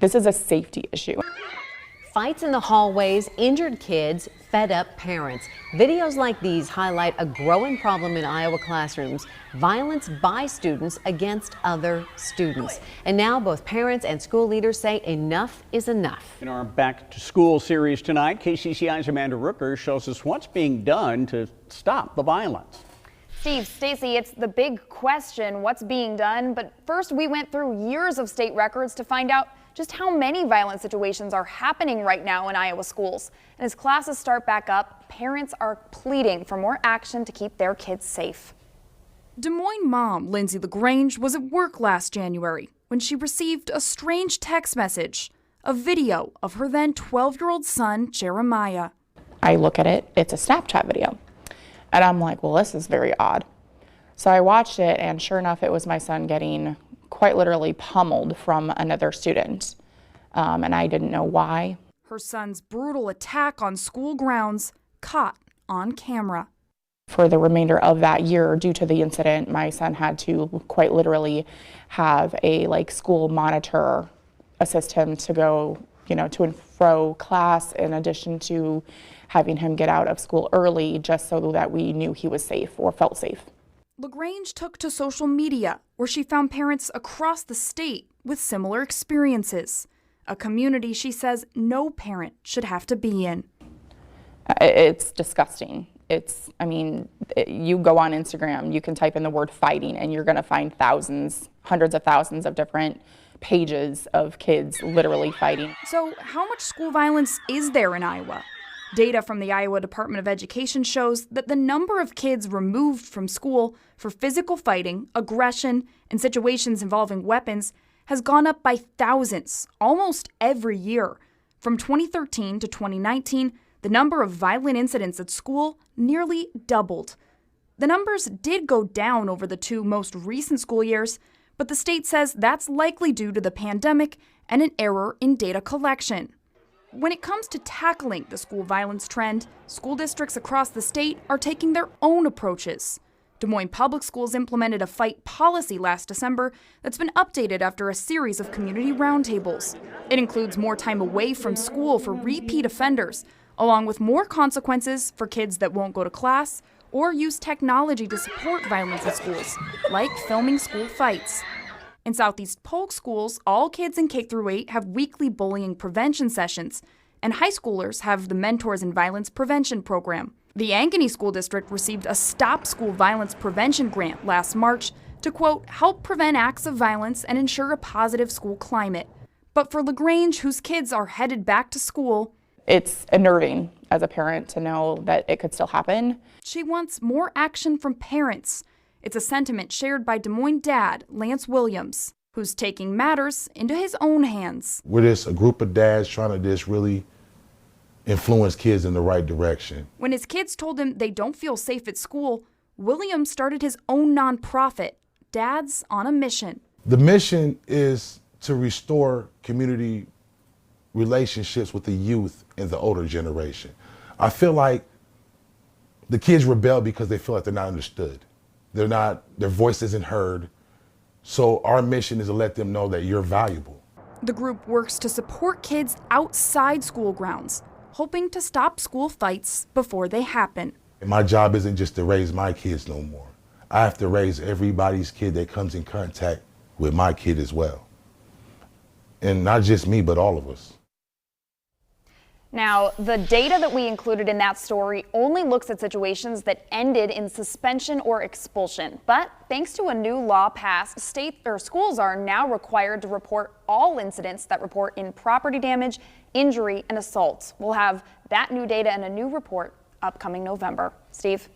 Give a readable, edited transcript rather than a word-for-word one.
This is a safety issue. Fights in the hallways, injured kids, fed up parents. Videos like these highlight a growing problem in Iowa classrooms, violence by students against other students. And now both parents and school leaders say enough is enough. In our Back to School series tonight, KCCI's Amanda Rooker shows us what's being done to stop the violence. Steve, Stacey, it's the big question, what's being done? But first, we went through years of state records to find out just how many violent situations are happening right now in Iowa schools. And as classes start back up, parents are pleading for more action to keep their kids safe. Des Moines mom Lindsay LaGrange was at work last January when she received a strange text message, a video of her then 12-year-old son, Jeremiah. I look at it, it's a Snapchat video. And I'm like, well, this is very odd. So I watched it, and sure enough, it was my son getting quite literally pummeled from another student. And I didn't know why. Her son's brutal attack on school grounds caught on camera. For the remainder of that year, due to the incident, my son had to quite literally have a school monitor assist him to go, to and fro class, in addition to having him get out of school early, just so that we knew he was safe or felt safe. LaGrange took to social media, where she found parents across the state with similar experiences. A community she says no parent should have to be in. It's disgusting. You go on Instagram, you can type in the word fighting, and you're going to find thousands, hundreds of thousands of different pages of kids literally fighting. So how much school violence is there in Iowa? Data from the Iowa Department of Education shows that the number of kids removed from school for physical fighting, aggression, and situations involving weapons has gone up by thousands almost every year. From 2013 to 2019, the number of violent incidents at school nearly doubled. The numbers did go down over the two most recent school years, but the state says that's likely due to the pandemic and an error in data collection. When it comes to tackling the school violence trend, school districts across the state are taking their own approaches. Des Moines Public Schools implemented a fight policy last December that's been updated after a series of community roundtables. It includes more time away from school for repeat offenders, along with more consequences for kids that won't go to class or use technology to support violence in schools, like filming school fights. In Southeast Polk schools, all kids in K-8 have weekly bullying prevention sessions, and high schoolers have the Mentors in Violence Prevention program. The Ankeny School District received a Stop School Violence Prevention grant last March to, quote, help prevent acts of violence and ensure a positive school climate. But for LaGrange, whose kids are headed back to school, it's unnerving as a parent to know that it could still happen. She wants more action from parents. It's a sentiment shared by Des Moines dad, Lance Williams, who's taking matters into his own hands. We're just a group of dads trying to just really influence kids in the right direction. When his kids told him they don't feel safe at school, Williams started his own nonprofit, Dads on a Mission. The mission is to restore community relationships with the youth and the older generation. I feel like the kids rebel because they feel like they're not understood. Their voice isn't heard. So our mission is to let them know that you're valuable. The group works to support kids outside school grounds, hoping to stop school fights before they happen. And my job isn't just to raise my kids no more. I have to raise everybody's kid that comes in contact with my kid as well. And not just me, but all of us. Now, the data that we included in that story only looks at situations that ended in suspension or expulsion. But thanks to a new law passed, schools are now required to report all incidents that report in property damage, injury, and assault. We'll have that new data and a new report upcoming November. Steve?